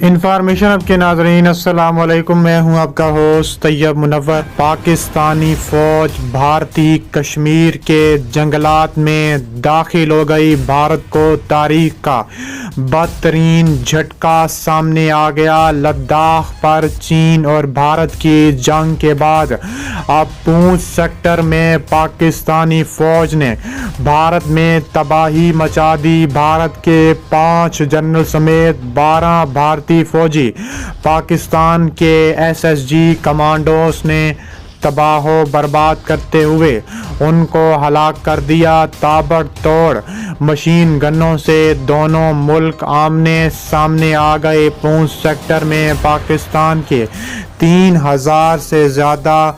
Information اب کے ناظرین السلام علیکم، میں ہوں آپ کا ہوسٹ طیب منور۔ پاکستانی فوج بھارتی کشمیر کے جنگلات میں داخل ہو گئی۔ بھارت کو تاریخ کا بدترین جھٹکا سامنے آ گیا۔ لداخ پر چین اور بھارت کی جنگ کے بعد اب پونچھ سیکٹر میں پاکستانی فوج نے بھارت میں تباہی مچا دی۔ بھارت کے 5 جنرل سمیت 12 بھارتی فوجی پاکستان کے SSG کمانڈوز نے تباہ و برباد کرتے ہوئے ان کو ہلاک کر دیا۔ تابڑ توڑ مشین گنوں سے دونوں ملک آمنے سامنے آ گئے۔ پونچھ سیکٹر میں پاکستان کے 3000 سے زیادہ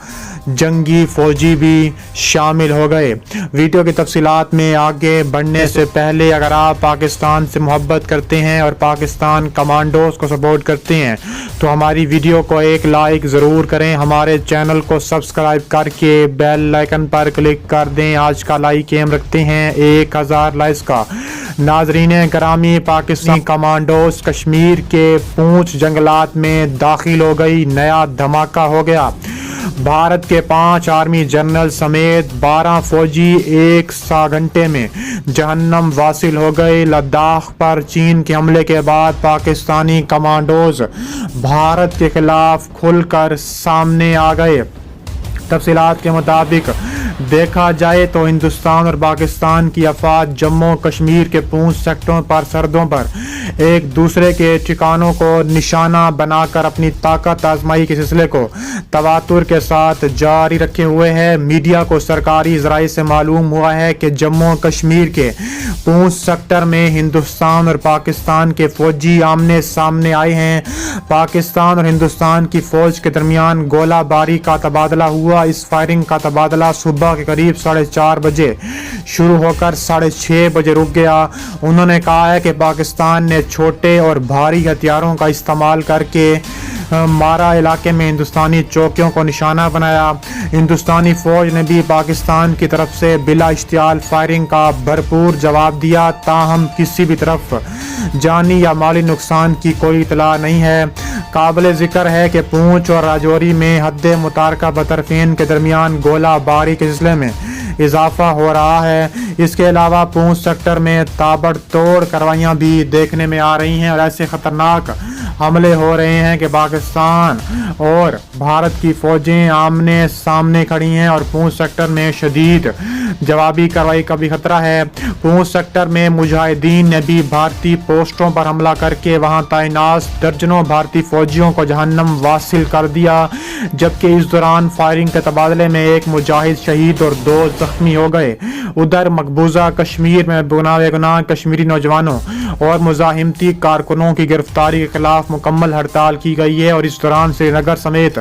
جنگی فوجی بھی شامل ہو گئے۔ ویڈیو کی تفصیلات میں آگے بڑھنے سے پہلے اگر آپ پاکستان سے محبت کرتے ہیں اور پاکستان کمانڈوز کو سپورٹ کرتے ہیں تو ہماری ویڈیو کو ایک لائک ضرور کریں، ہمارے چینل کو سبسکرائب کر کے بیل آئیکن پر کلک کر دیں۔ آج کا لائک ایم رکھتے ہیں 1000 لائکس کا۔ ناظرین گرامی، پاکستانی کمانڈوز کشمیر کے پونچھ جنگلات میں داخل ہو گئی۔ نیا دھماکہ ہو گیا۔ بھارت کے 5 آرمی جنرل سمیت 12 فوجی 1 گھنٹے میں جہنم واصل ہو گئے۔ لداخ پر چین کے حملے کے بعد پاکستانی کمانڈوز بھارت کے خلاف کھل کر سامنے آ گئے۔ تفصیلات کے مطابق دیکھا جائے تو ہندوستان اور پاکستان کی افواج جموں کشمیر کے پونچھ سیکٹروں پر سرحدوں پر ایک دوسرے کے ٹھکانوں کو نشانہ بنا کر اپنی طاقت آزمائی کے سلسلے کو تواتر کے ساتھ جاری رکھے ہوئے ہے۔ میڈیا کو سرکاری ذرائع سے معلوم ہوا ہے کہ جموں کشمیر کے پونچھ سیکٹر میں ہندوستان اور پاکستان کے فوجی آمنے سامنے آئے ہیں۔ پاکستان اور ہندوستان کی فوج کے درمیان گولہ باری کا تبادلہ ہوا۔ اس فائرنگ کا تبادلہ صبح کے قریب 4:30 بجے شروع ہو کر 6:30 بجے رک گیا۔ انہوں نے کہا ہے کہ پاکستان نے چھوٹے اور بھاری ہتھیاروں کا استعمال کر کے مارا علاقے میں ہندوستانی چوکیوں کو نشانہ بنایا۔ ہندوستانی فوج نے بھی پاکستان کی طرف سے بلا اشتعال فائرنگ کا بھرپور جواب دیا، تاہم کسی بھی طرف جانی یا مالی نقصان کی کوئی اطلاع نہیں ہے۔ قابل ذکر ہے کہ پونچھ اور راجوری میں حد متارکہ بطرفین کے درمیان گولہ باری کے سلسلے میں اضافہ ہو رہا ہے۔ اس کے علاوہ پونچھ سیکٹر میں تابڑ توڑ کارروائیاں بھی دیکھنے میں آ رہی ہیں اور ایسے خطرناک حملے ہو رہے ہیں کہ پاکستان اور بھارت کی فوجیں آمنے سامنے کھڑی ہیں اور پونچھ سیکٹر میں شدید جوابی کارروائی کا بھی خطرہ ہے۔ پونچھ سیکٹر میں مجاہدین نے بھی بھارتی پوسٹوں پر حملہ کر کے وہاں تعینات درجنوں بھارتی فوجیوں کو جہنم واصل کر دیا، جبکہ اس دوران فائرنگ کے تبادلے میں ایک مجاہد شہید اور 2 زخمی ہو گئے۔ ادھر مقبوضہ کشمیر میں بے گناہ کشمیری نوجوانوں اور مزاحمتی کارکنوں کی گرفتاری کے خلاف مکمل ہڑتال کی گئی ہے اور اس دوران سری نگر سمیت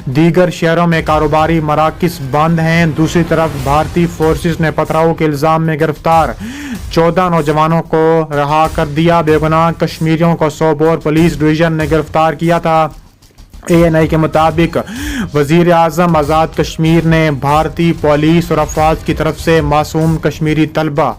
دیگر شہروں میں کاروباری مراکز بند ہیں۔ دوسری طرف بھارتی فورسز نے پتھراؤ کے الزام میں گرفتار 14 نوجوانوں کو رہا کر دیا۔ بے گناہ کشمیریوں کو سوپور پولیس ڈویژن نے گرفتار کیا تھا۔ ANI کے مطابق وزیر اعظم آزاد کشمیر نے بھارتی پولیس اور افواج کی طرف سے معصوم کشمیری طلبہ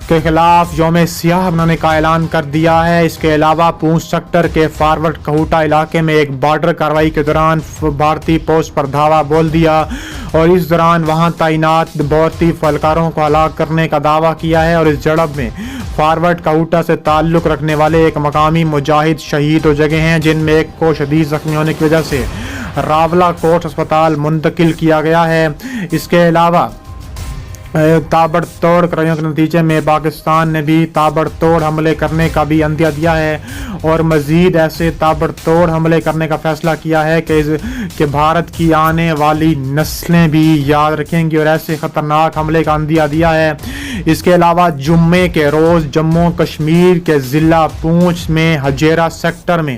کے خلاف یوم سیاہ منانے کا اعلان کر دیا ہے۔ اس کے علاوہ پونچھ سیکٹر کے فارورڈ کہوٹا علاقے میں ایک بارڈر کارروائی کے دوران بھارتی پوسٹ پر دھاوا بول دیا اور اس دوران وہاں تعینات بھارتی فلکاروں کو ہلاک کرنے کا دعویٰ کیا ہے اور اس جھڑپ میں فارورڈ کہوٹا سے تعلق رکھنے والے ایک مقامی مجاہد شہید ہو گئے ہیں، جن میں ایک کو شدید زخمی ہونے کی وجہ سے راولا کوٹ ہسپتال منتقل کیا گیا ہے۔ اس کے علاوہ تابڑ توڑ کارروائیوں کے نتیجے میں پاکستان نے بھی تابڑ توڑ حملے کرنے کا بھی عندیہ دیا ہے اور مزید ایسے تابڑ توڑ حملے کرنے کا فیصلہ کیا ہے کہ بھارت کی آنے والی نسلیں بھی یاد رکھیں گی اور ایسے خطرناک حملے کا عندیہ دیا ہے۔ اس کے علاوہ جمعے کے روز جموں کشمیر کے ضلع پونچھ میں ہجیرا سیکٹر میں